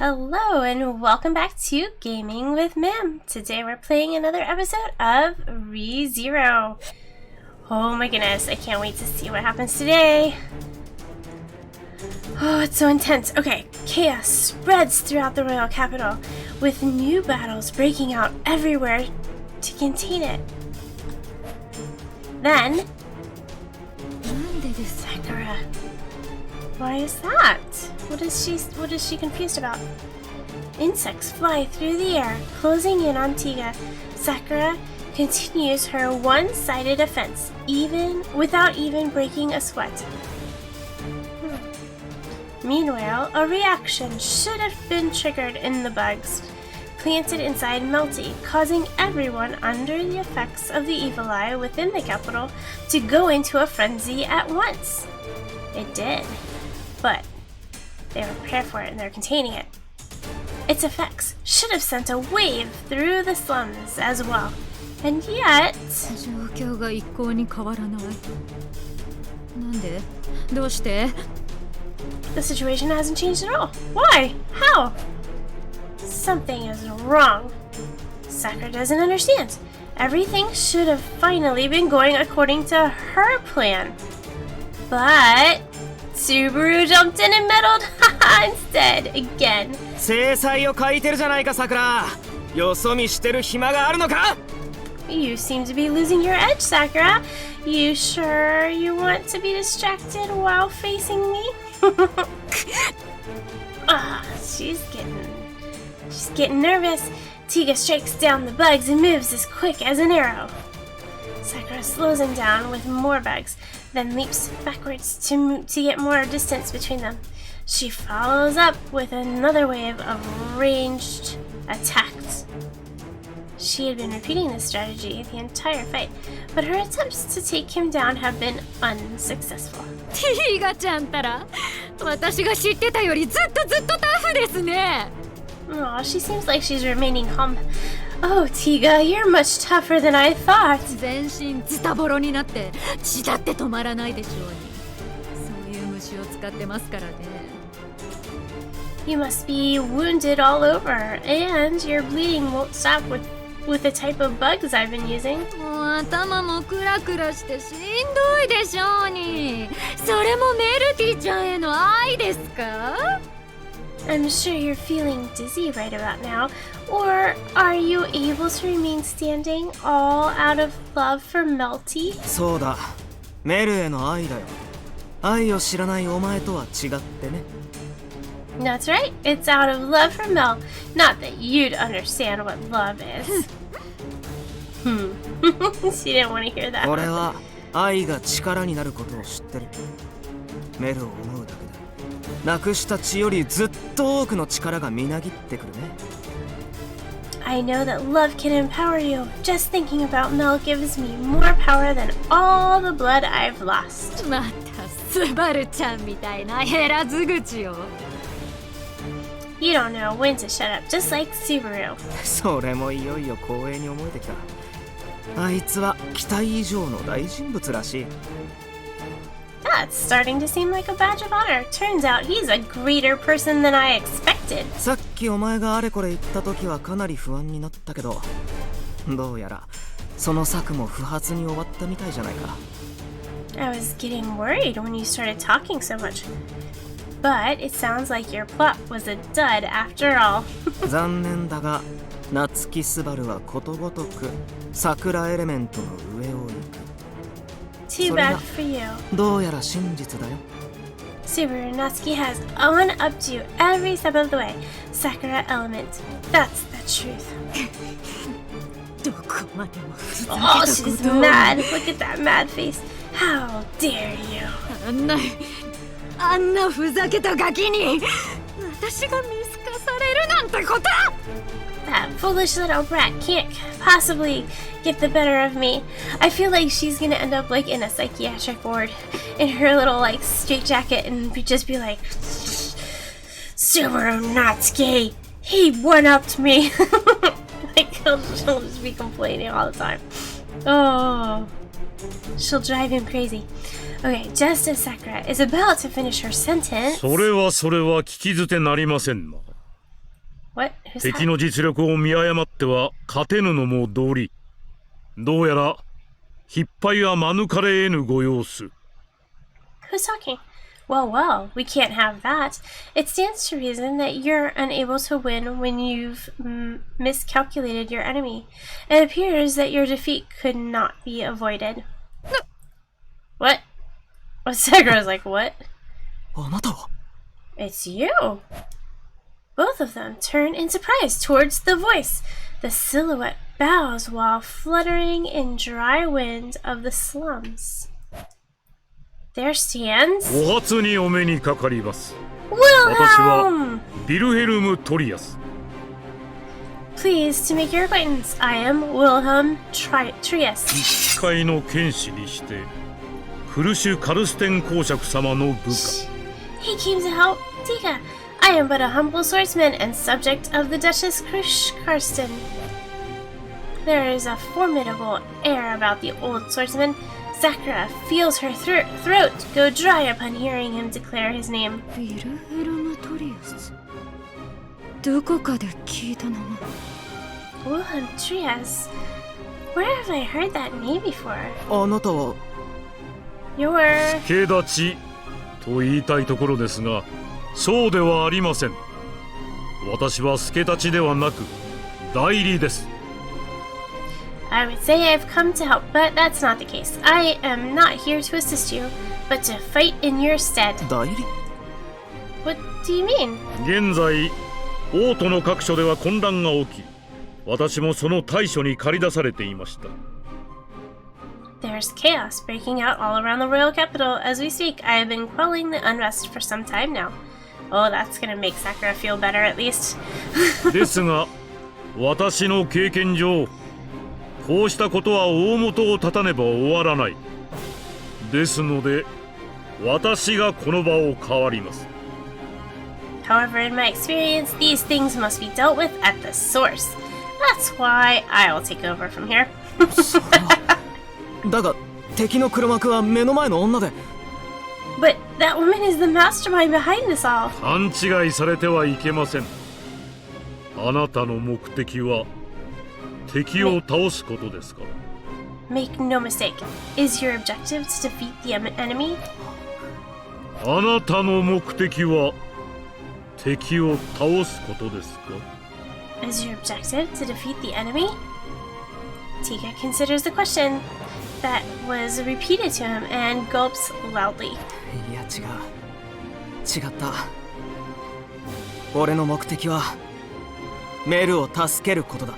Hello and welcome back to Gaming with Mim. Today we're playing another episode of ReZero. Oh my goodness, I can't wait to see what happens today. Oh, it's so intense. Okay, chaos spreads throughout the royal capital, with new battles breaking out everywhere to contain it. Then, Sakura. Why is that? What is she confused about? Insects fly through the air, closing in on Tiga. Sakura continues her one-sided offense, without even breaking a sweat. Meanwhile, a reaction should have been triggered in the bugs planted inside Melty, causing everyone under the effects of the evil eye within the capital to go into a frenzy at once. It did, but they were prepared for it and they're containing it. Its effects should have sent a wave through the slums as well, and yet... The situation hasn't changed at all. Why? How? Something is wrong. Sakura doesn't understand. Everything should have finally been going according to her plan. But Subaru jumped in and meddled instead again. You seem to be losing your edge, Sakura. You sure you want to be distracted while facing me? She's getting nervous. Tiga strikes down the bugs and moves as quick as an arrow. Sakura slows him down with more bugs, then leaps backwards to get more distance between them. She follows up with another wave of ranged attacks. She had been repeating this strategy the entire fight, but her attempts to take him down have been unsuccessful. Aw, she seems like she's remaining humble. Oh, Tiga, you're much tougher than I thought. You must be wounded all over, and your bleeding won't stop with the type of bugs I've been using. I'm sure you're feeling dizzy right about now. Or are you able to remain standing all out of love for Melty? That's right. It's out of love for Mel. Not that you'd understand what love is. She didn't want to hear that. I know that love can empower you. Just thinking about Mel gives me more power than all the blood I've lost. You don't know when to shut up, just like Subaru. That's starting to seem like a badge of honor. Turns out he's a greater person than I expected. I was getting worried when you started talking so much. But it sounds like your plot was a dud after all. Too bad for you. Subaru Natsuki has one-upped you every step of the way. Sakura element. That's the truth. Oh, she's mad. Look at that mad face. How dare you? That foolish little brat can't possibly get the better of me. I feel like she's gonna end up like in a psychiatric ward in her little like straitjacket and just be like, Subaru Natsuki, he one-upped me. Like she'll just be complaining all the time. Oh, she'll drive him crazy. Okay, just as Sakura is about to finish her sentence... What? Who's 敵 that? の実力を見誤っては勝てぬのも道理。どうやら引っ張りは免れ得ぬご様子。 Who's talking? Well, well, we can't have that. It stands to reason that you're unable to win when you've miscalculated your enemy. It appears that your defeat could not be avoided. What? Well, Sakura's like, what? あなたは It's you! Both of them turn in surprise towards the voice. The silhouette bows while fluttering in dry wind of the slums. There stands お初にお目にかかります。私は Wilhelm! ビルヘルム・トリアス。 Pleased to make your acquaintance. I am Wilhelm Trias. 一介の剣士にしてフルシュ・カルステン公爵様の部下。 He came to help Tika. I am but a humble swordsman and subject of the Duchess Karsten. There is a formidable air about the old swordsman. Sakura feels her throat go dry upon hearing him declare his name. ビルヘルムトリアス。どこかで聞いた名前。 Wilhelm Trias. Where have I heard that name before? あなたは You're... 助立ちと言いたいところですが、そうではありません。私は助立ちではなく代理です。 I would say I've come to help, but that's not the case. I am not here to assist you, but to fight in your stead. 代理 What do you mean? 現在王都の各所では混乱が起き、私もその対処に駆り出されていました。 There's chaos breaking out all around the royal capital as we speak. I have been quelling the unrest for some time now. Oh, that's gonna make Sakura feel better at least. ですが私の経験上、こうしたことは大元を絶たねば終わらない。ですので私がこの場を代わります。 However, in my experience, these things must be dealt with at the source. That's why I will take over from here. それはだが敵の黒幕は目の前の女で But that woman is the mastermind behind this all. 勘違いされてはいけません。あなたの目的は敵を倒すことですか？ Make no mistake. Is your objective to defeat the enemy? あなたの目的は敵を倒すことですか？ Is your objective to defeat the enemy? Tika considers the question that was repeated to him and gulps loudly. いや違った俺の目的はメルを助けることだ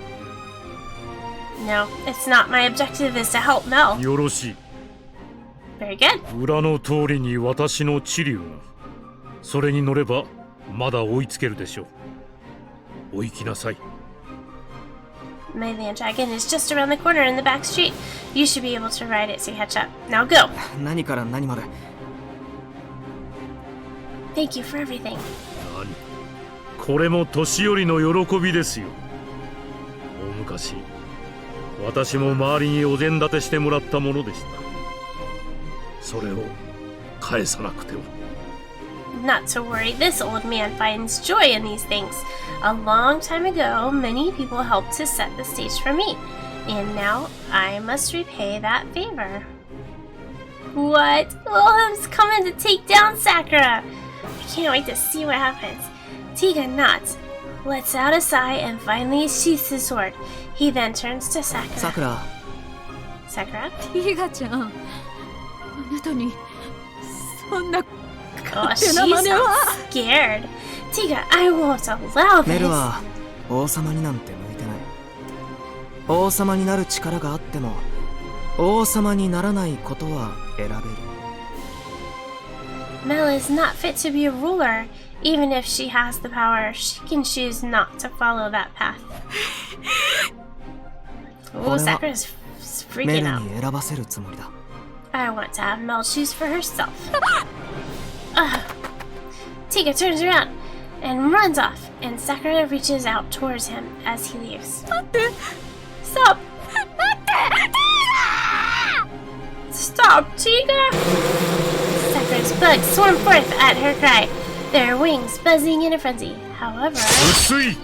No, it's not. My objective is to help Mel. よろしい。 Very good. 裏の通りに私の知龍が、それに乗ればまだ追いつけるでしょう。お行きなさい。 My land dragon is just around the corner in the back street. You should be able to ride it to catch up. Now go. 何から何まで Thank you for everything. 何？これも年寄りの喜びですよ。大昔、私も周りにお膳立てしてもらったものでした。それを返さなくては。 Not to worry, this old man finds joy in these things. A long time ago, many people helped to set the stage for me, and now I must repay that favor. What? Wilhelm's coming to take down Sakura! I can't wait to see what happens. Tika nods, lets out a sigh, and finally sheaths his sword. He then turns to Sakura. さくら Sakura? ティガちゃん、あなたにそんな Oh, 勝手 she's な真似は scared. Tika, I won't allow メル this. は王様になんて向いてない王様になる力があっても王様にならないことは選べる Mel is not fit to be a ruler. Even if she has the power, she can choose not to follow that path. Oh, Sakura's メ freaking ル out. に選ばせるつもりだ I want to have Mel choose for herself. Tika turns around and runs off, and Sakura reaches out towards him as he leaves. Stop! Stop, Tika! Sakura's bugs swarm forth at her cry, their wings buzzing in a frenzy. However, 薄い。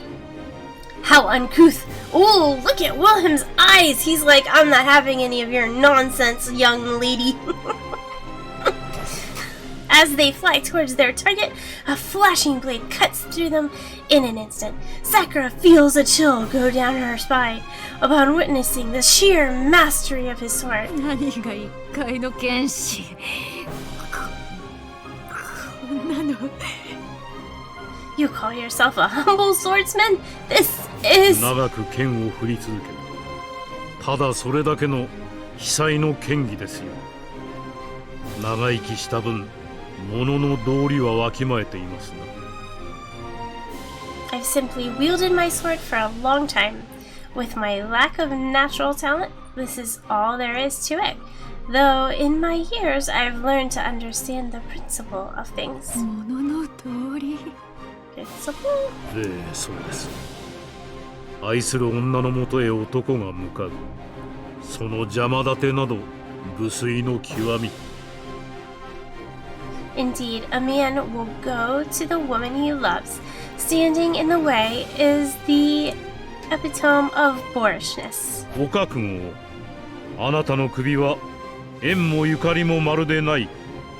How uncouth. Oh, look at Wilhelm's eyes. He's like, I'm not having any of your nonsense, young lady. As they fly towards their target, a flashing blade cuts through them in an instant. Sakura feels a chill go down her spine upon witnessing the sheer mastery of his sword. 何が一回の剣士。こんなの。You call yourself a humble swordsman? This is... 長く剣を振り続けただそれだけの非才の剣技ですよ。長生きした分物の道理はわきまえていますな。I've simply wielded my sword for a long time. With my lack of natural talent, this is all there is to it. Though in my years, I've learned to understand the principle of things. 物の通り。Principle? そうです。愛する女のもとへ男が向かう。その邪魔立てなど無粋の極み。Indeed, a man will go to the woman he loves. Standing in the way is the epitome of boorishness. ご覚悟を。あなたの首は縁もゆかりもまるでない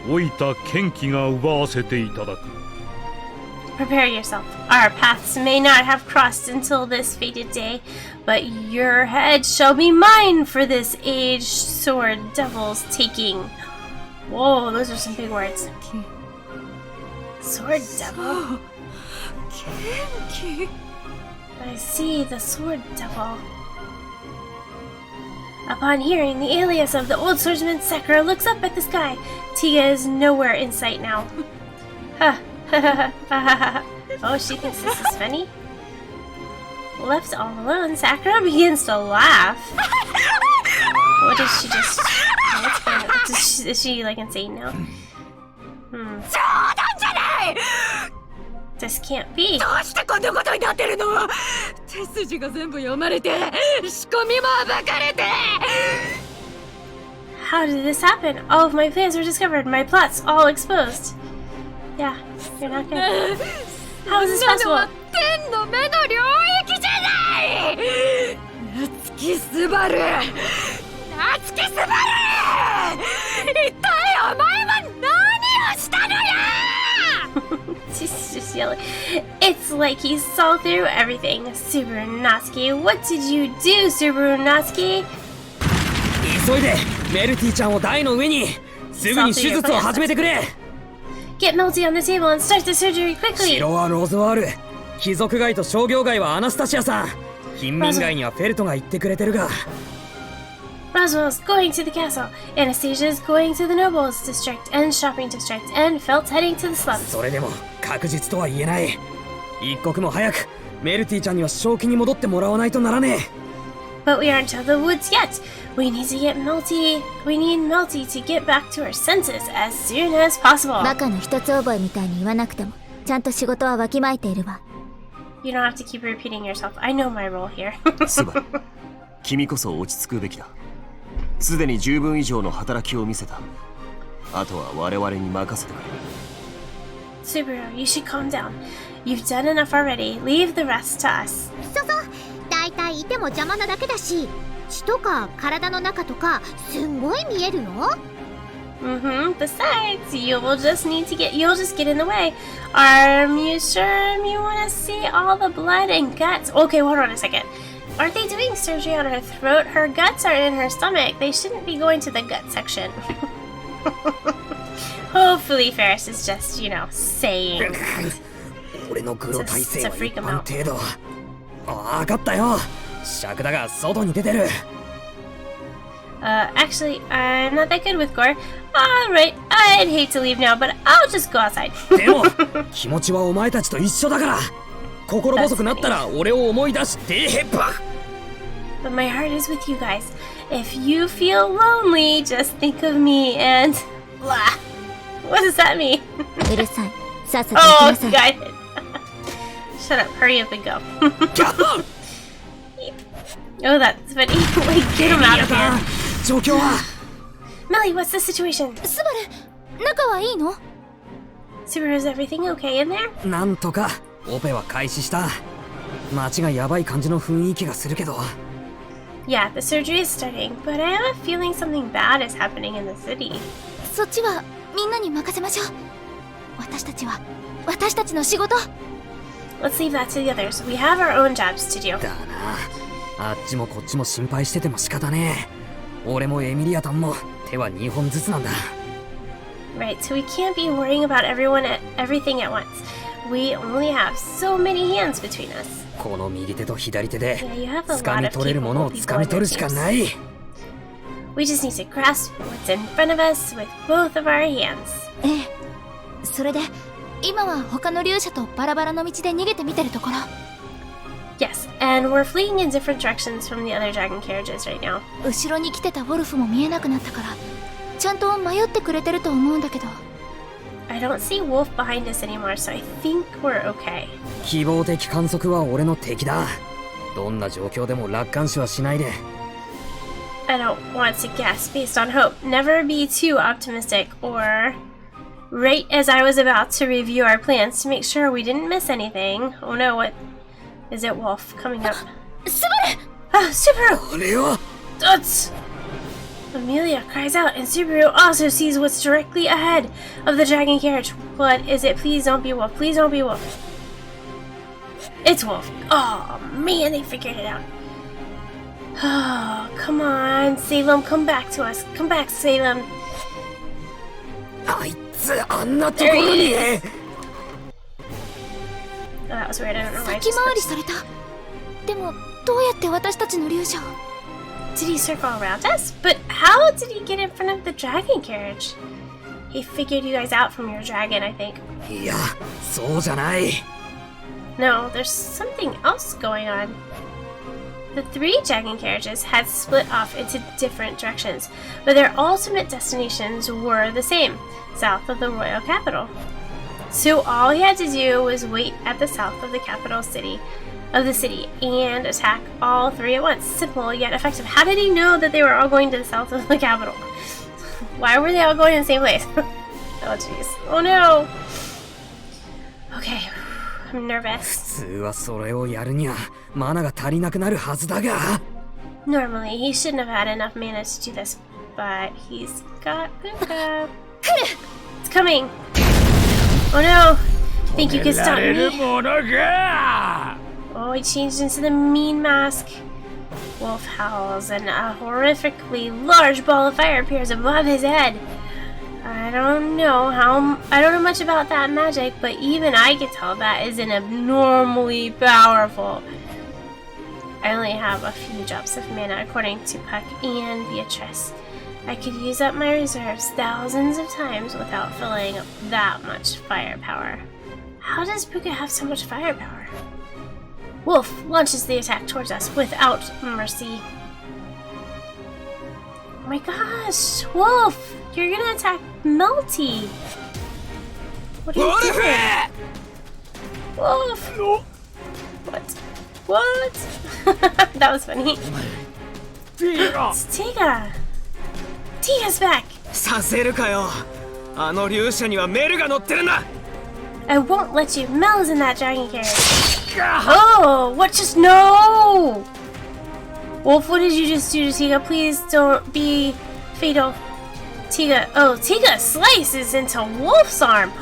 老いた剣気が奪わせていただく。Prepare yourself. Our paths may not have crossed until this fated day, but your head shall be mine for this aged sword devil's taking. Whoa, those are some big words. Sword devil? 剣気。 I see the sword devil. Upon hearing the alias of the old swordsman, Sakura looks up at the sky. Tiga is nowhere in sight now. Oh, she thinks this is funny? Left all alone, Sakura begins to laugh. What does she just... What's going on? Is she like insane now? This can't be. どうしてこんなことになってるの。手筋が全部読まれて、仕込みも暴かれて。How did this happen? All of my plans were discovered. My plots all exposed. Yeah, you're not good. How is this そんなの possible? は天の目の領域じゃない。夏木すばる。夏木すばる。一体お前は何をしたのや。She's just yelling. It's like he saw through everything. Subaru Natsuki, what did you do, Subaru Natsuki? 急いでメルティちゃんを台の上に。すぐに手術を始めてくれ。 Get Melty on the table and start the surgery quickly. 城はロズワール、貴族街と商業街はアナスタシアさん、貧民街にはフェルトが言ってくれてるが。 Roswell's going to the castle. Anastasia's going to the nobles district and shopping district, and Felt's heading to the slums. それでも確実とは言えない。一刻も早くメルティちゃんには正気に戻ってもらわないとならねえ。 But we aren't to the woods yet. We need to get Melty. We need Melty to get back to her senses as soon as possible. バカの一つ覚えみたいに言わなくてもちゃんと仕事はわきまえているわ。 You don't have to keep repeating yourself. I know my role here. スバル、君こそ落ち着くべきだ。すでに十分以上の働きを見せた。あとは我々に任せてくれ。 Subaru, you should calm down. You've done enough already. Leave the rest to us. そうそう、だいたいいても邪魔なだけだし、血とか体の中とかすんごい見えるよ。 Besides, you'll just get in the way. You sure you want to see all the blood and guts? Okay, hold on a second. Aren't they doing surgery on her throat? Her guts are in her stomach. They shouldn't be going to the gut section. Hopefully Ferris is just, saying that. 俺のグロ体勢は To freak 一 him 般 out. 程度。分かったよ。尺だが外に出てる。 Actually, I'm not that good with gore. Alright, I'd hate to leave now, but I'll just go outside. でも気持ちはお前たちと一緒だから。心細くなったら俺を思い出してへっぱ。 But my heart is with you guys. If you feel lonely, just think of me and... Blah. What does that mean? うるさい。さっさと行 Oh, きなさい。 got it. Shut up, hurry up and go. Oh, that's funny. Like, get him out of here. 状況は Melly, what's the situation? スバル、仲はいいの？ Subaru, is everything okay in there? なんとかオペは開始した。街がやばい感じの雰囲気がするけど。 Yeah, the surgery is starting, but I have a feeling something bad is happening in the city. そっちはみんなに任せましょう。私たちは私たちの仕事。 Let's leave that to the others. We have our own jobs to do. だな。あっちもこっちも心配してても仕方ねえ。俺もエミリアタンも手は2本ずつなんだ。 Right, so we can't be worrying about everything at once. We only have so many hands between us. この右手と左手で Yeah, you have a 掴 lot み of 取れるもの capable を people 掴 on み your 取るしか teams. ない。 We just need to grasp what's in front of us with both of our hands. ええ。それで今は他の勇者とバラバラの道で逃げてみてるところ。 Yes, and we're fleeing in different directions from the other dragon carriages right now. 後ろに来てたウォルフも見えなくなったから、ちゃんと迷ってくれてると思うんだけど。 I don't see Wolf behind us anymore, so I think we're okay. 希望的観測は俺の敵だ。どんな状況でも楽観視はしないで。 I don't want to guess based on hope. Never be too optimistic, or right as I was about to review our plans to make sure we didn't miss anything. Oh no, what is it, Wolf coming up? スバル！ Ah, Subaru! あれは That's... Amelia cries out, and Subaru also sees what's directly ahead of the dragon carriage. What is it? Please don't be Wolf. Please don't be Wolf. It's Wolf. Oh man, they figured it out. Oh, come on, Salem, come back to us. Come back, Salem. あいつあんなところに。 Oh, that was weird. I don't know why I 先 just 回りされた。でもどうやって私たちの勇者を？ Did he circle around us? But how did he get in front of the dragon carriage? He figured you guys out from your dragon, I think. いや、そうじゃない。 No, there's something else going on. The three dragon carriages had split off into different directions, but their ultimate destinations were the same, south of the royal capital. So all he had to do was wait at the south of the capital city and attack all three at once. Simple yet effective. How did he know that they were all going to the south of the capital? Why were they all going to the same place? Oh jeez. Oh no. Okay, I'm nervous. 普通はそれをやるにはマナが足りなくなるはずだが。 Normally, he shouldn't have had enough mana to do this, but he's got Luca. It's coming! Oh no! Think you can stop me? Oh, he changed into the mean mask. Wolf howls, and a horrifically large ball of fire appears above his head. I don't know much about that magic, but even I can tell that isn't abnormally powerful. I only have a few drops of mana according to Puck and Beatrice. I could use up my reserves thousands of times without filling up that much firepower. How does Puka have so much firepower? Wolf launches the attack towards us without mercy. Oh my gosh, Wolf! You're gonna attack Melty! What are you doing? Wolf! What? What? That was funny. It's Tiga! Tiga's back! させるかよ。あの勇者にはメルが乗ってるんだ。 I won't let you. Mel's in that dragon carriage. Oh, what? Just no! Wolf, what did you just do to Tiga? Please don't be fatal. Tiga. Oh, Tiga slices into Wolf's arm.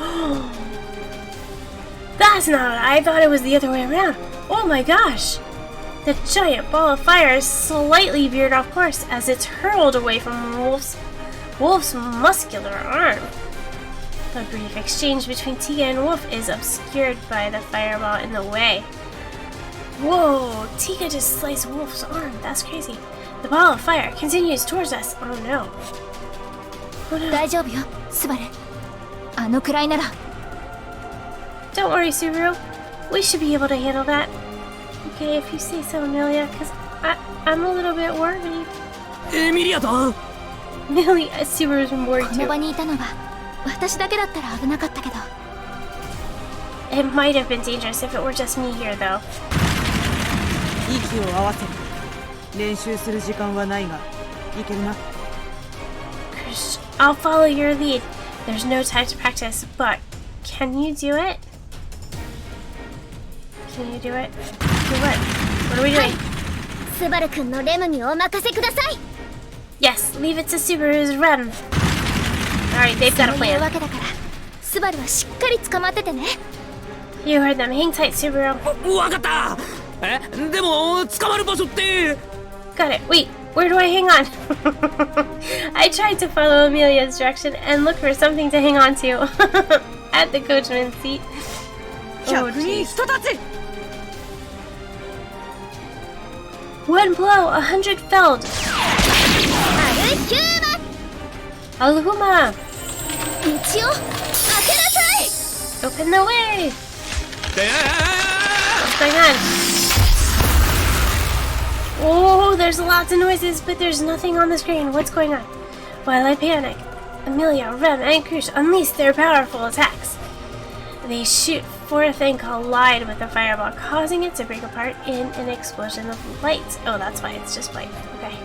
That's not. I thought it was the other way around. Oh my gosh! The giant ball of fire is slightly veered off course as it's hurled away from Wolf's muscular arm. A brief exchange between Tiga and Wolf is obscured by the fireball in the way. Whoa! Tiga just sliced Wolf's arm. That's crazy. The ball of fire continues towards us. Oh no. Oh no. 大丈夫よ、スバル。あのくらいなら。 Don't worry, Subaru. We should be able to handle that. Okay, if you say so, Amelia, because I'm a little bit worried. エミリアタン。 Amelia, Subaru's been worried この場 too. にいたのは私だけだったら危なかったけど。 It might have been dangerous if it were just me here, though. 息を合わせる。練習する時間はないが、いけるな。 Krish, I'll follow your lead. There's no time to practice, but can you do it? Can you do it? Do what? What are we doing? スバルくんのレムにお任せください。 Yes, leave it to Subaru's run. Alright, they've got a そういうわ plan. けだからスバルはしっかり捕まっててね。 You heard them. Hang tight, Subaru. わかった。でも捕まる場所って。 Got it. Wait, where do I hang on? I tried to follow Amelia's direction and look for something to hang on to. At the coachman's seat. Oh, 客に jeez. 人たち。 One blow, 100 felled. アルヒューマ Alhuma, 道を開けなさい。 open the way. What's going on? Oh, there's lots of noises, but there's nothing on the screen. What's going on? While I panic, Amelia, Rem, and Krush unleash their powerful attacks. They shoot forth and collide with the fireball, causing it to break apart in an explosion of light. Oh, that's why it's just white. Okay.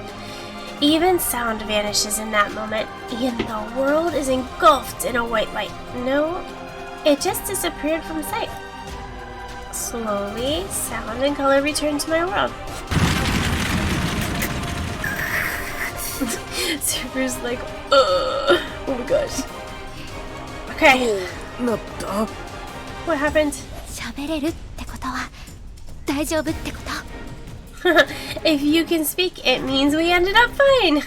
Even sound vanishes in that moment, and the world is engulfed in a white light. No, it just disappeared from sight. Slowly, sound and color return to my world. Super's like, ugh. Oh my gosh. Okay, なった。 what happened? 喋れるってことは大丈夫ってこと？ If you can speak, it means we ended up fine.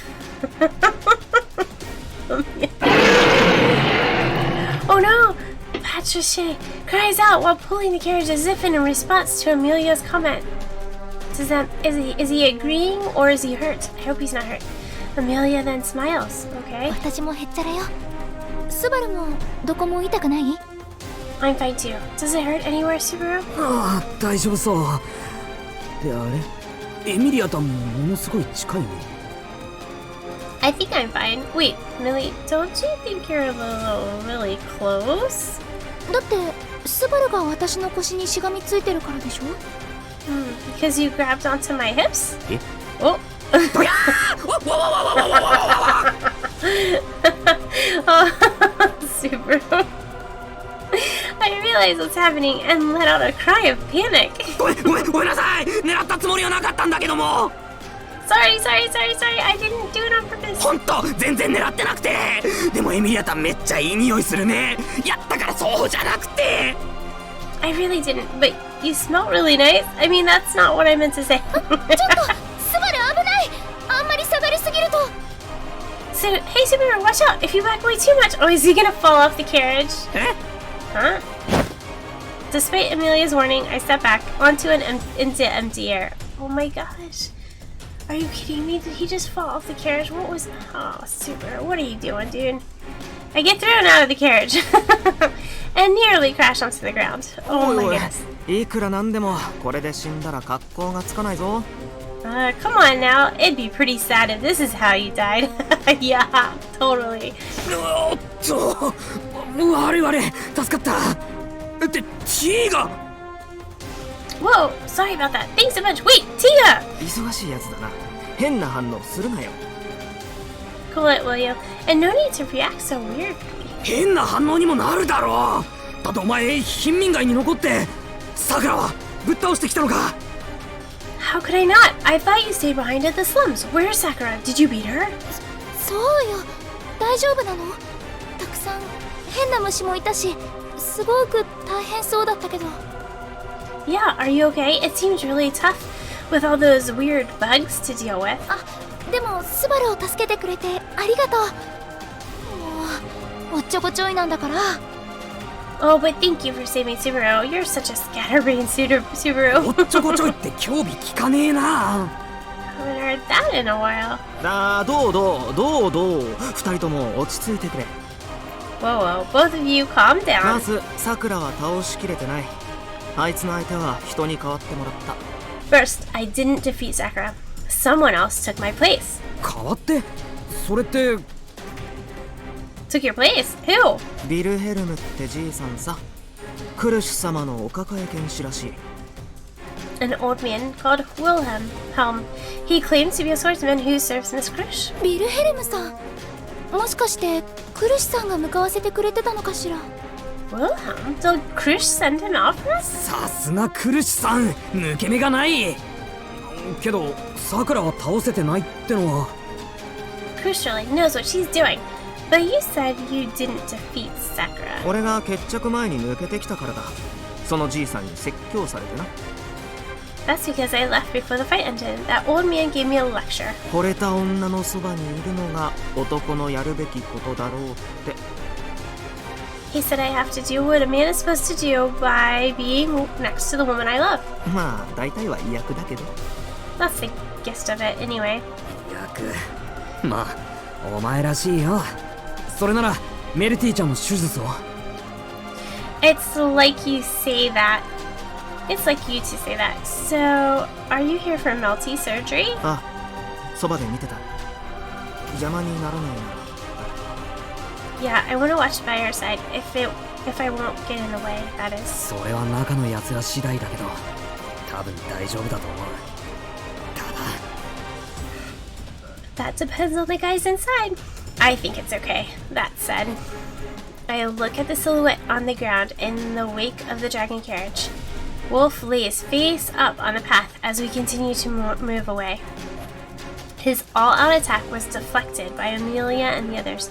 Oh no! Patricia cries out while pulling the carriage as if in response to Amelia's comment. Is he agreeing or is he hurt? I hope he's not hurt. Amelia then smiles. Okay. 私もへっちゃらよ。スバルもどこも痛くない？ I'm fine too. Does it hurt anywhere, Subaru? ああ、大丈夫そう。で、あれエミリアともものすごい近いね。 I think I'm fine. Wait, Millie, don't you think you're a really close? だってスバルが私の腰にしがみついてるからでしょ？ Because you grabbed onto my hips? え Oh. どやーわわわわわわわわわ Oh, Subaru. I realized what's happening and let out a cry of panic. ごめんなさい。狙ったつもりはなかったんだけども。 Sorry. I didn't do it on purpose. ほんと全然狙ってなくて。でもエミリアタンめっちゃいい匂いするね。やったからそうじゃなくて。 I really didn't, but you smell really nice. I mean, that's not what I meant to say. ちょっとスバル危ない。あんまり下がりすぎると。 So, hey Subaru, watch out! If you back away too much, oh, is he gonna fall off the carriage? え Huh? Despite Amelia's warning, I step back onto into empty air. Oh my gosh. Are you kidding me? Did he just fall off the carriage? What was... Oh, Subaru, what are you doing, dude? I get thrown out of the carriage and nearly crash onto the ground. Oh my goodness. いくらなんでもこれで死んだら格好がつかないぞ。 Come on now. It'd be pretty sad if this is how you died. Yeah, totally. おっと、悪い助かった。って、Tが Whoa, sorry about that. Thanks a bunch. Wait, Tia! 忙しいやつだな。変な反応するなよ。 Cool it, will you? And no need to react so weirdly. 変な反応にもなるだろう。だってお前貧民街に残ってさくらはぶっ倒してきたのか。 How could I not? I thought you stayed behind at the slums. Where's Sakura? Did you beat her? そうよ。大丈夫なの？たくさん変な虫もいたし、すごく大変そうだったけど。 Yeah, are you okay? It seems really tough with all those weird bugs to deal with. あ、でもスバルを助けてくれてありがとう。もうおっちょこちょいなんだから。 Oh, but thank you for saving Subaru. You're such a scatterbrained Subaru. おっちょこちょいって興味聞かねえな。 Haven't heard that in a while. どう二人とも落ち着いてくれ。 Whoa, both of you calm ま down. ずさくらは倒しきれてない。あいつの相手は人に代わってもらった。 First, I didn't defeat Sakura. Someone else took my place. 代わって？それって Took your place? Who? ビルヘルムってじいさんさ。クルシュ様のお抱え剣士らしい。 An old man called Wilhelm. He claims to be a swordsman who serves Miss Krush. ビルヘルムさん。もしかしてクルシさんが向かわせてくれてたのかしら。Wilhelm? Did Krush send him out for us? さすがクルシさん、抜け目がない。けどさくらは倒せてないってのは。 Krush really knows what she's doing. But you said you didn't defeat Sakura. 俺が決着前に抜けてきたからだ。そのじいさんに説教されてな。 That's because I left before the fight ended. That old man gave me a lecture. 惚れた女のそばにいるのが男のやるべきことだろうって。 He said I have to do what a man is supposed to do by being next to the woman I love. まあ大体は違約だけど。 That's the gist of it anyway. 役。まあお前らしいよ。それならメルティちゃんの手術を。 It's like you say that. It's like you to say that. So, are you here for Melty surgery? あ、そばで見てた。邪魔にならないなら。 Yeah, I want to watch by your side. If I won't get in the way, that is. それは中の奴ら次第だけど、多分大丈夫だと思う。ただ。 That depends on the guys inside. I think it's okay. That said, I look at the silhouette on the ground in the wake of the dragon carriage. Wolf lays face up on the path as we continue to move away. His all-out attack was deflected by Amelia and the others.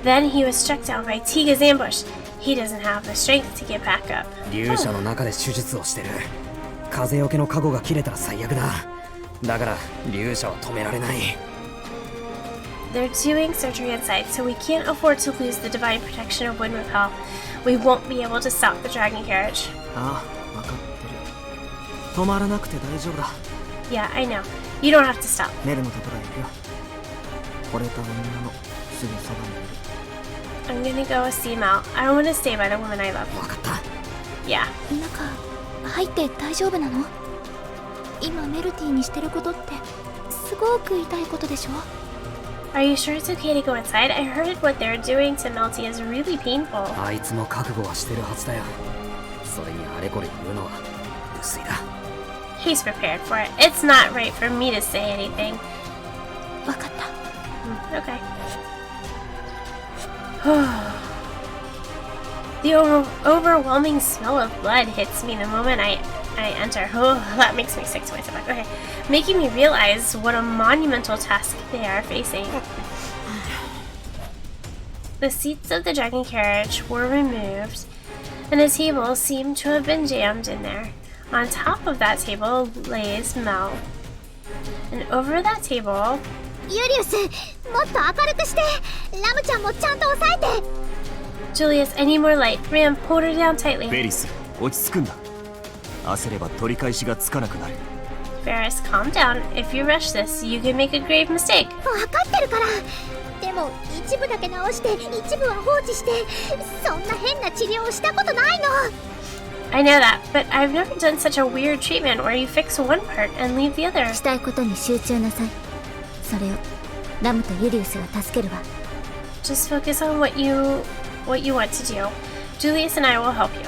Then he was struck down by Tiga's ambush. He doesn't have the strength to get back up. 勇者の中で手術をしてる。風よけの加護が切れたら最悪だ。だから勇者は止められない。 They're doing surgery inside, so we can't afford to lose the divine protection of Wind Repel. We won't be able to stop the dragon carriage. ああ、わかってる。止まらなくて大丈夫だ。 Yeah, I know. You don't have to stop. メルのところへ行くよ。惚れた女のすぐそばにいる。 I'm gonna go see Mel. I want to stay by the woman I love. わかった。 Yeah. 中入って大丈夫なの？今メルティにしてることってすごく痛いことでしょ？ Are you sure it's okay to go inside? I heard what they're doing to Melty is really painful. あいつも覚悟はしてるはずだよ。それにあれこれ言うのは無粋だ。 He's prepared for it. It's not right for me to say anything. わかった。 Okay. The overwhelming smell of blood hits me the moment I enter. Oh, that makes me sick to my stomach. Okay. Making me realize what a monumental task they are facing. The seats of the dragon carriage were removed, and a table seemed to have been jammed in there. On top of that table lays Mel. And over that table... ユリウス、もっと明るくして。ラムちゃんもちゃんと押さえて。 Julius, I need more light. Ram, hold her down tightly. ベリス、落ち着くんだ。焦れば取り返しがつかなくなる。 Ferris, calm down. If you rush this, you can make a grave mistake. わかってるから。でも一部だけ直して一部は放置して、そんな変な治療をしたことないの。 I know that, but I've never done such a weird treatment where you fix one part and leave the other. したいことに集中なさい。それをラムとユリウスが助けるわ。 Just focus on what you want to do. Julius and I will help you.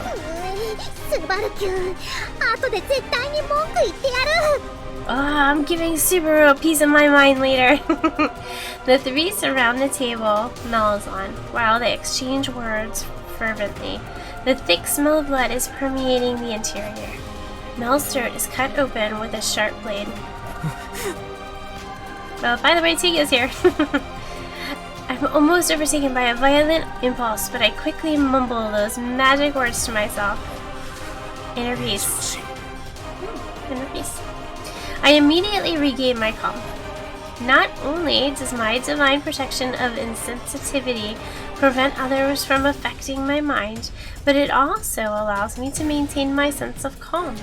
スバルキュー、後で絶対に文句言ってやる。 Oh, I'm giving Subaru a piece of my mind later. The three surround the table Mel is on, while they exchange words fervently. The thick smell of blood is permeating the interior. Mel's throat is cut open with a sharp blade. Oh, by the way, Tiga's here. I'm almost overtaken by a violent impulse, but I quickly mumble those magic words to myself. Inner peace. Inner peace. I immediately regain my calm. Not only does my divine protection of insensitivity prevent others from affecting my mind, but it also allows me to maintain my sense of calm.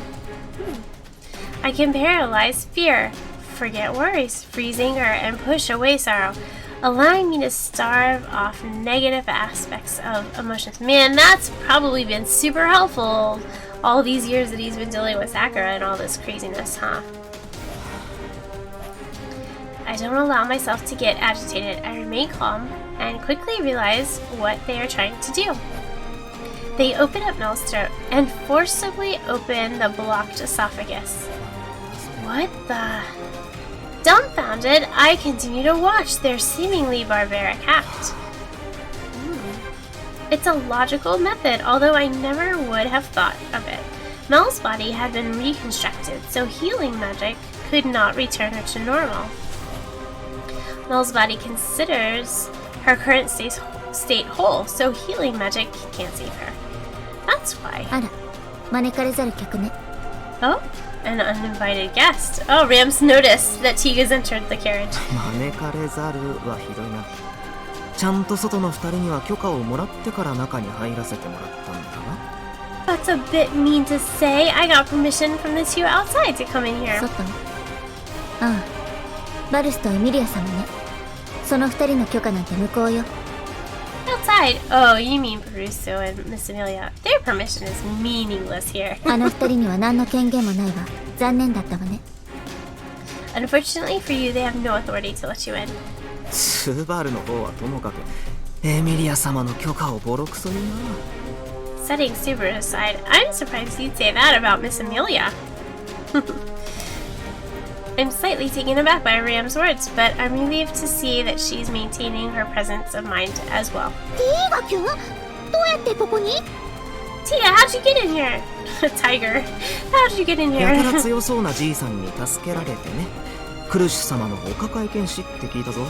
I can paralyze fear, forget worries, freeze anger, and push away sorrow, allowing me to starve off negative aspects of emotions. Man, that's probably been super helpful all these years that he's been dealing with Sakura and all this craziness, huh? I don't allow myself to get agitated. I remain calm and quickly realize what they are trying to do. They open up Mel's throat and forcibly open the blocked esophagus. What the... Dumbfounded, I continue to watch their seemingly barbaric act. It's a logical method, although I never would have thought of it. Mel's body had been reconstructed, so healing magic could not return her to normal. Mel's body considers her current state whole, so healing magic can't save her. That's why. あら、招かれざる客ね。 Oh, an uninvited guest. Oh, Rams noticed that Tiga's entered the carriage. 招かれざるはひどいな。ちゃんと外の二人には許可をもらってから中に入らせてもらったんだが。 That's a bit mean to say. I got permission from the two outside to come in here. 外？ああ、バルスとエミリア様ね。その二人の許可なんて無効よ。 Outside? Oh, you mean Peruso and Miss Amelia. Their permission is meaningless here. あの二人には何の権限もないわ。残念だったわね。 Unfortunately for you, they have no authority to let you in. スバルの方はともかくエミリア様の許可をボロクソにな。 Setting Subaru aside, I'm surprised you'd say that about Miss Amelia. I'm slightly taken aback by Ram's words, but I'm relieved to see that she's maintaining her presence of mind as well. ティーガキュン？どうやってここに？ Tia, how'd you get in here? Tiger, how'd you get in やたら here? 強そうなじいさんに助けられてね。クルシュ様のお抱え剣士って聞いたぞ。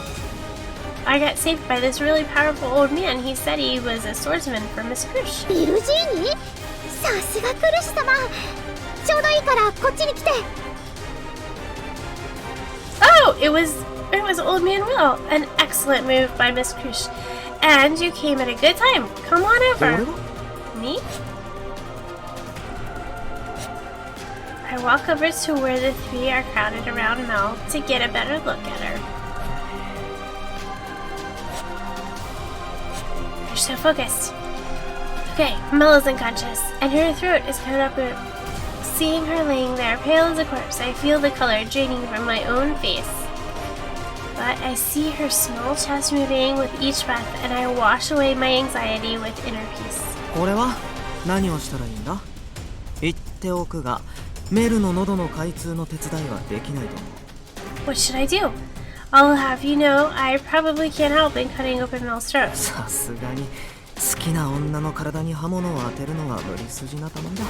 I got saved by this really powerful old man. He said he was a swordsman for Miss Krush. ビルジーニ？さすがクルシュ様。ちょうどいいからこっちに来て。 Oh, it was Old Man Will. An excellent move by Miss Krush. And you came at a good time. Come on これ over. は Me? I walk over to where the three are crowded around Mel to get a better look at her. You're so focused. Okay, Mel is unconscious, and her throat is cut up. Seeing her laying there, pale as a corpse, I feel the color draining from my own face. But I see her small chest moving with each breath, and I wash away my anxiety with inner peace. これは何をしたらいいんだ？言っておくが、メルの喉の開通の手伝いはできないと思う。 What should I do? I'll have you know, I probably can't help in cutting open Mel's throat. さすがに好きな女の体に刃物を当てるのは無理筋なたまだ。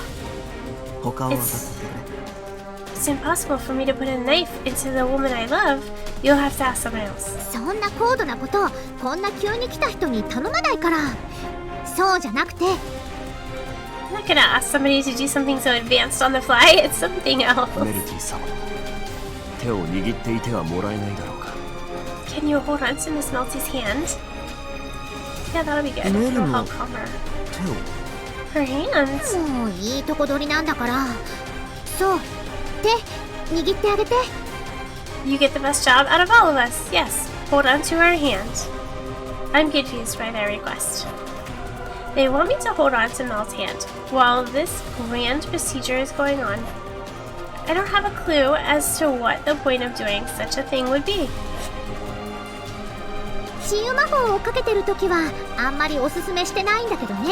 他を当たってくれ。 It's impossible for me to put a knife into the woman I love. You'll have to ask someone else. そんな高度なことこんな急に来た人に頼まないから。そうじゃなくて。 I'm not gonna ask somebody to do something so advanced on the fly. It's something else. メルティ様、手を握っていてはもらえないだろうか。 Can you hold on to Miss Melty's hand? Yeah, that'll be good. It'll help calm her. 手を Her hands. もういいとこ取りなんだから。そう。手握ってあげて。 You get the best job out of all of us. Yes, hold on to her hand. I'm confused by their request. They want me to hold on to Mel's hand while this grand procedure is going on. I don't have a clue as to what the point of doing such a thing would be. 治癒魔法をかけてるときはあんまりおすすめしてないんだけどね。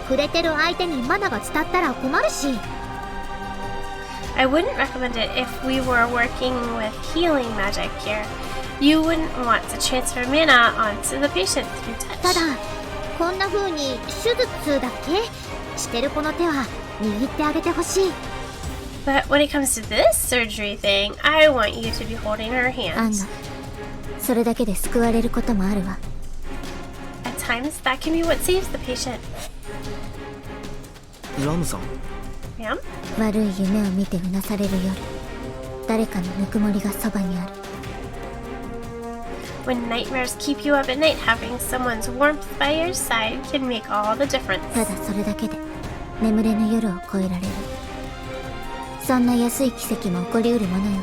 触れてる相手にマナが伝ったら困るし。 I wouldn't recommend it if we were working with healing magic here. You wouldn't want to transfer mana onto the patient through た touch. だこんな風に手術だっけしてる子の手は握ってあげてほしい。 But when it comes to this surgery thing, I want you to be holding her 案 hand. 外それだけで救われることもあるわ。 At times, that can be what saves the patient. ラムさん、 Ma'am? 悪い夢を見てうなされる夜、誰かのぬくもりがそばにある。 When nightmares keep you up at night, having someone's warmth by your side can make all the difference. ただそれだけで眠れぬ夜を越えられる。そんな安い奇跡も起こりうるものよ。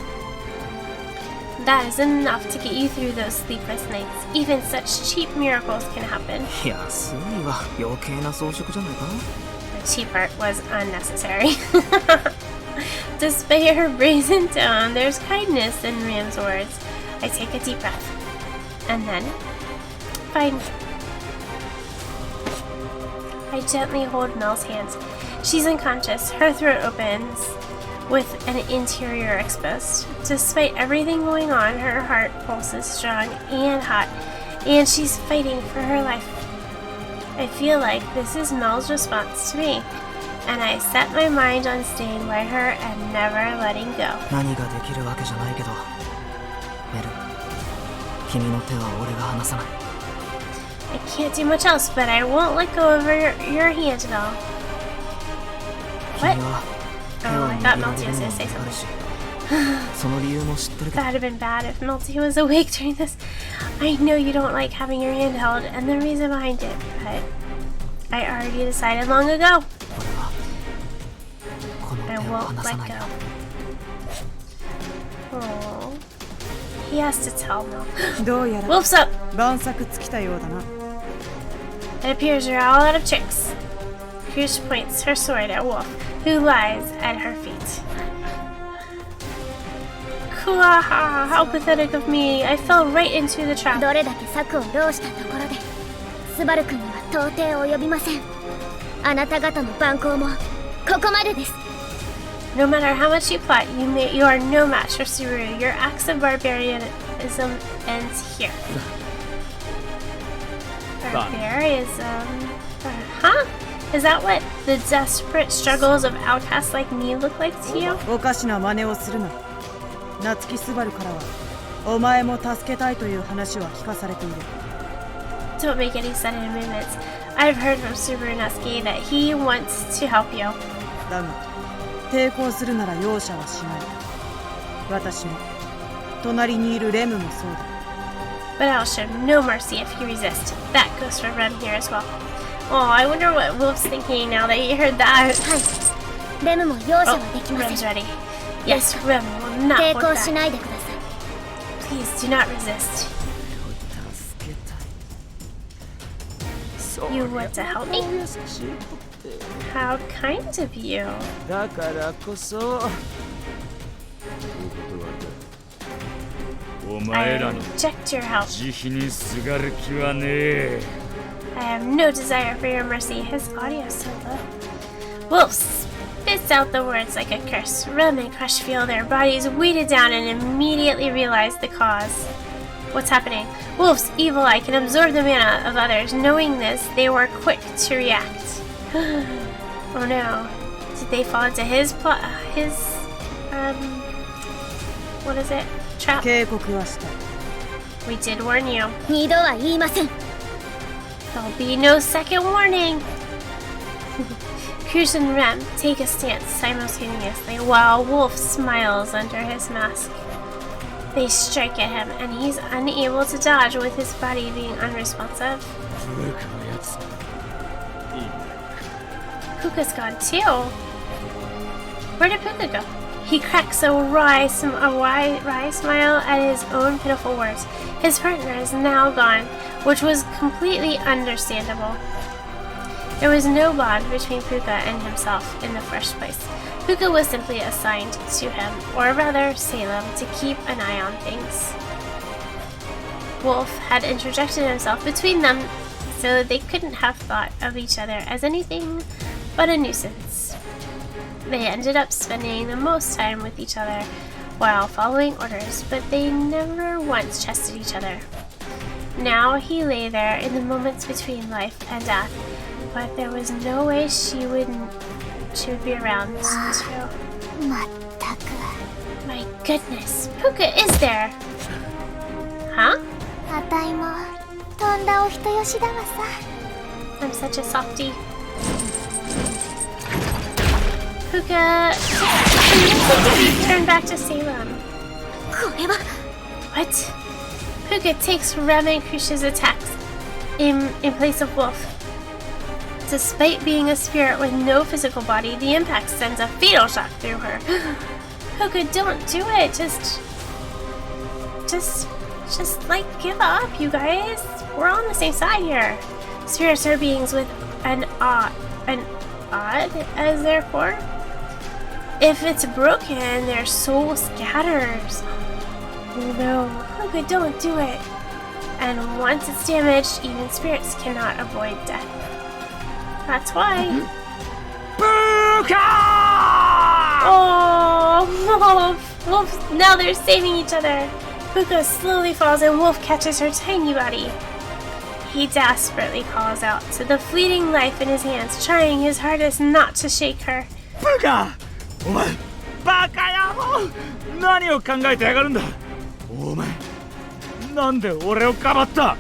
That is enough to get you through those sleepless nights. Even such cheap miracles can happen. 安いわ。余計な装飾じゃないか。 The cheap part was unnecessary. Despite her brazen tone, there's kindness in Ram's words. I take a deep breath. And then, fine. I gently hold Mel's hand. She's unconscious. Her throat opens with an interior exposed. Despite everything going on, her heart pulses strong and hot, and she's fighting for her life. I feel like this is Mel's response to me, and I set my mind on staying by her and never letting go. 何ができるわけじゃないけど、メル、君の手は俺が離さない。 I can't do much else, but I won't let go of your hand at all. 君は手 Oh, を I 握 thought られ Melty る was の gonna も say わかる something. し、その理由も知ってるけど、 That'd have been bad if Melty was awake during this. I know you don't like having your hand held, and the reason behind it, but I already decided long ago. 俺はこの I 手を won't 離さ let ない go. よ。 Oh. He has to tell Mel. どうやら Wolf's up! 晩作尽きたようだな。 It appears you're all out of tricks. Kirsch points her sword at Wolf, who lies at her feet. Kuaha, how pathetic of me. I fell right into the trap. どれだけ策を浪したところでスバル君には到底及びません。あなた方の蛮行もここまでです。 No matter how much you plot, you are no match for Subaru. Your acts of barbarianism ends here. Barbarism? Huh? Is that what the desperate struggles of outcasts like me look like to you? おかしな真似をするな。夏木スバルからはお前も助けたいという話は聞かされている。 Don't make any sudden movements. I've heard from Subaru Natsuki that he wants to help you. だが抵抗するなら容赦はしない。私も隣にいるレムもそうだ。 But I'll show no mercy if you resist. That goes for Rem here as well. Oh, I wonder what Wolf's thinking now that he heard that. レムも容赦 Oh, はできま Rem's せん。 ready. Yes, Rem will not 抵 hold 抗し back. ないでください。 Please do not resist. 助けたい。 You want to help me? How kind of you. だからこそお I 前らの reject your help. 慈悲にすがる気はねえ。 I have no desire for your mercy. His audio is so low. Wolf spits out the words like a curse. Rem and Crush feel their bodies weighted down and immediately realize the cause. What's happening? Wolf's evil eye can absorb the mana of others. Knowing this, they were quick to react. Oh no. Did they fall into his plot? What is it? Trap? 警告はした。 We did warn you. 二度は言いません。 There'll be no second warning. Cruz and Rem take a stance simultaneously while Wolf smiles under his mask. They strike at him, and he's unable to dodge with his body being unresponsive. ブーカのやついいね。 Puka's gone too. Where did Puka go? He cracks a wry smile at his own pitiful words. His partner is now gone, which was completely understandable. There was no bond between Puka and himself in the first place. Puka was simply assigned to him, or rather Salem, to keep an eye on things. Wolf had interjected himself between them so that they couldn't have thought of each other as anything but a nuisance. They ended up spending the most time with each other while following orders, but they never once trusted each other. Now he lay there in the moments between life and death, but there was no way she would be around to. まったく My goodness, Puka is there! Huh? あたいもとんだお人よしだわさ。 I'm such a softie. Puka turn back to Salem. これは What? Puka takes Rem and Krish's attacks in place of Wolf. Despite being a spirit with no physical body, the impact sends a fatal shock through her. Puka, don't do it. Just like give up, you guys. We're on the same side here. Spirits are beings with an odd as their core. If it's broken, their soul scatters. Oh no, Puka, don't do it. And once it's damaged, even spirits cannot avoid death. That's why. Oh, Wolf! Now they're saving each other. Puka slowly falls and Wolf catches her tiny body. He desperately calls out to the fleeting life in his hands, trying his hardest not to shake her. プカお前バカ野郎何を考えてやがるんだお前なんで俺をかばった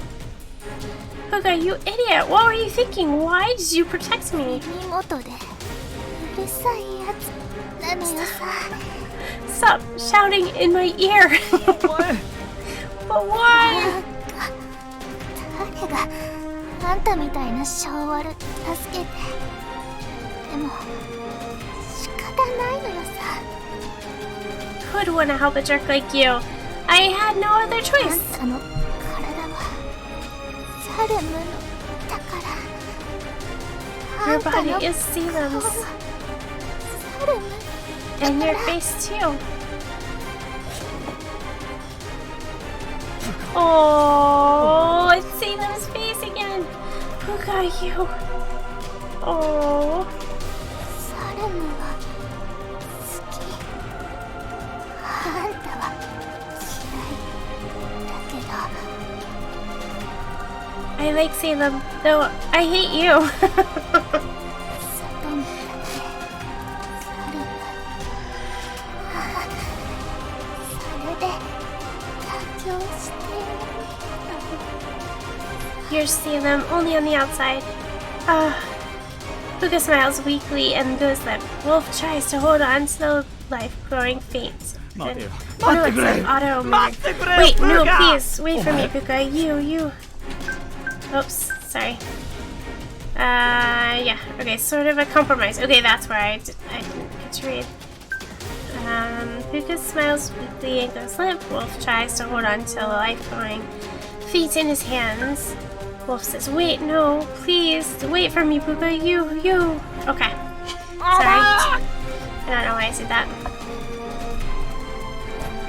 Puka, you idiot! What were you thinking? Why did you protect me? 耳元でうるさいやつなのよさ Stop shouting in my ear! お前 But why? 誰があんたみたいな性悪助けてでも仕方ないのよさ Who'd want to help a jerk like you? I had no other あん choice. たの体はサルムの宝 Your あんたの body is Salem's. サルム And your face too. Oh, it's Salem's face again. Puka, you. Oh. サルムは好きあんたは嫌いだけど I like Salem, though I hate you. 外見だけサルムそれで妥協して You're Salem, only on the outside. Puka smiles weakly and goes limp. Wolf tries to hold on to the life growing faint. Mate, Then- mate, Oh no, it's Gray. an auto Mate, murder. Gray, Wait, no, Puka! please, wait for me, Puka. You. Oops, sorry. Yeah, okay, sort of a compromise. Okay, that's where I didn't get to read. Puka smiles weakly and goes limp. Wolf tries to hold on to the life going feet in his hands. Wolf says, wait, no, please, wait for me, Puka, you. Okay, sorry. I don't know why I said that.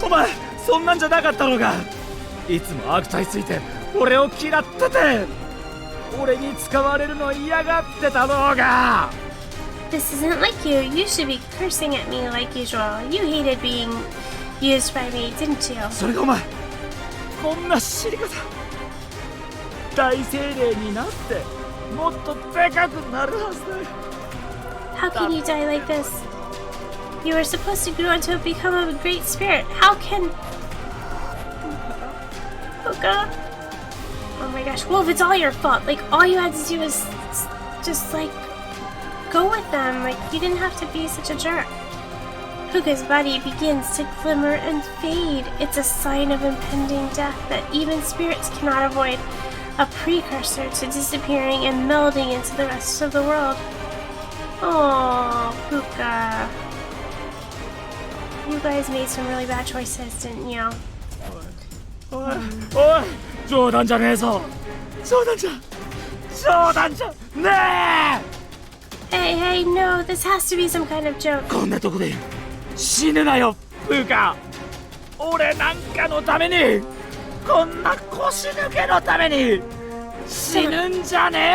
お前そんなんじゃなかったのかいつも悪態ついて俺を嫌ってて俺に使われるの嫌がってたのが This isn't like you. You should be cursing at me like usual. You hated being used by me, didn't you? それがお前こんな死に方大精霊になってもっとでかくなるはずだ How can you die like this? You were supposed to grow into become a great spirit. How can... Puka? Oh my gosh, Wolf, it's all your fault. Like, all you had to do was just, like, go with them. Like, you didn't have to be such a jerk. Puka's body begins to glimmer and fade. It's a sign of impending death that even spirits cannot avoid. A precursor to disappearing and melding into the rest of the world. Oh, Puka. You guys made some really bad choices, didn't you? おい冗談じゃねえぞ冗談じゃねえ Hey, no, this has to be some kind of joke. こんなとこで死ぬなよプーカ俺なんかのためにこんな腰抜けのために死ぬんじゃね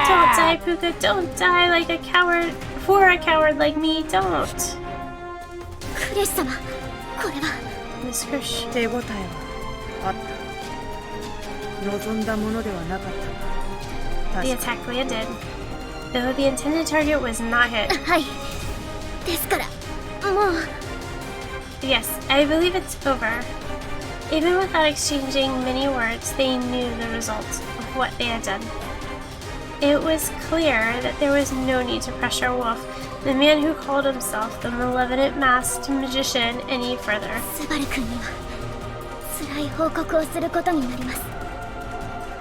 Don't え die, Puka. Don't die like a coward. For a coward like me, don't. クレシ様これは Miss Krish. 手応えはあった望んだものではなかった The 確か attack landed. Though the intended target was not hit. はいですからもう Yes, I believe it's over. Even without exchanging many words, they knew the result of what they had done. It was clear that there was no need to pressure Wolf, the man who called himself the malevolent masked magician, any further. スバル君には辛い報告をすることになります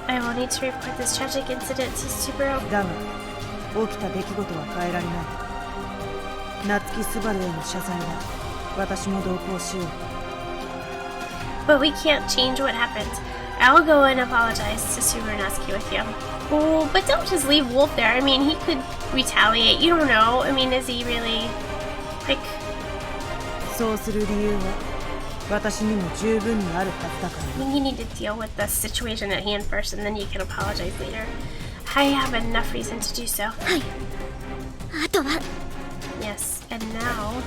I will need to report this tragic incident to Subaru. だが起きた出来事は変えられない夏木スバルへの謝罪は私も同行しよう But we can't change what happened. I'll go and apologize to Subarunaski with you. Oh, but don't just leave Wolf there. I mean, he could retaliate. You don't know. I mean, is he really... Like... そうする理由は私にも十分にあるはずだから I think you need to deal with the situation at hand first, and then you can apologize later. I have enough reason to do so. はいあとは Yes, and now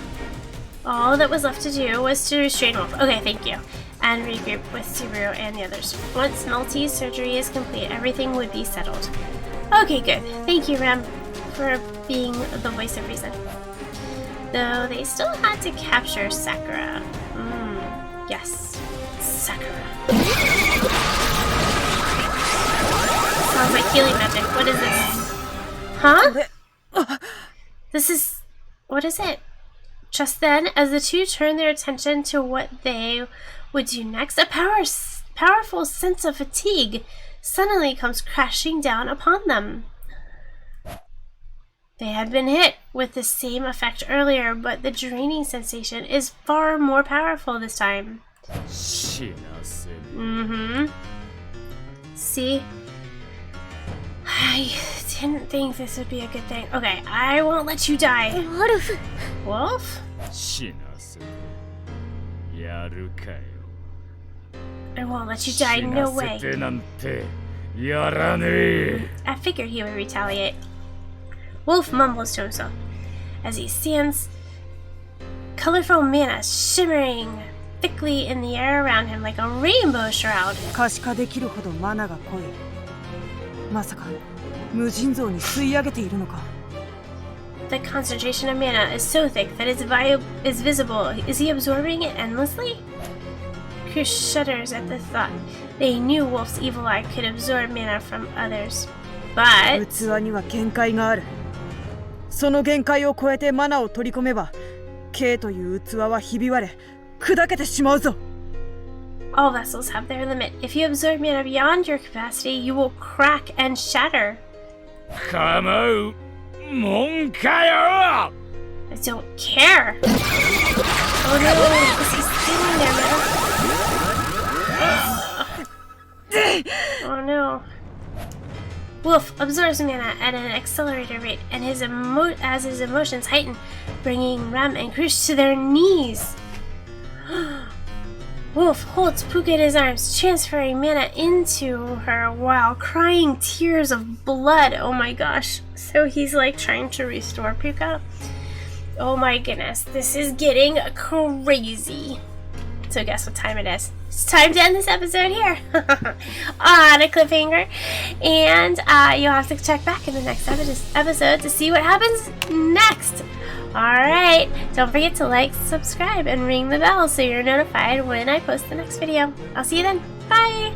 all that was left to do was to restrain Wolf. Okay, thank you. and regroup with Subaru and the others. Once Melty's surgery is complete, everything would be settled. Okay, good. Thank you, Rem, for being the voice of reason. Though they still had to capture Sakura. Yes, Sakura. Sounds like healing magic. What is this? Huh? This is... What is it? Just then, as the two turned their attention to what they would do next, a powerful sense of fatigue suddenly comes crashing down upon them. They had been hit with the same effect earlier, but the draining sensation is far more powerful this time. See? I didn't think this would be a good thing. Okay, I won't let you die. Wolf? Wolf? I won't let you die, no way. I figured he would retaliate. Wolf mumbles to himself as he stands, colorful mana shimmering thickly in the air around him like a rainbow shroud. 可視化できるほどマナが濃い。まさか無尽蔵に吸い上げているのか。 The concentration of mana is so thick that it's visible. Is he absorbing it endlessly? Chris shudders at the thought. They knew Wolf's evil eye could absorb mana from others, but 器には限界がある。その限界を超えてマナを取り込めば、K という器はひび割れ、砕けてしまうぞ。 all vessels have their limit. If you absorb mana beyond your capacity, you will crack and shatter. Come out, Monkayo! I don't care. Oh no, is he standing there, man? Oh no. Wolf absorbs mana at an accelerated rate, and as his emotions heighten, bringing Ram and Krush to their knees. Wolf holds Puka in his arms, transferring mana into her while crying tears of blood. Oh my gosh. So he's like trying to restore Puka. Oh my goodness. This is getting crazy. So guess what time it is? It's time to end this episode here on a cliffhanger. And you'll have to check back in the next episode to see what happens next. Alright, don't forget to like, subscribe, and ring the bell so you're notified when I post the next video. I'll see you then. Bye!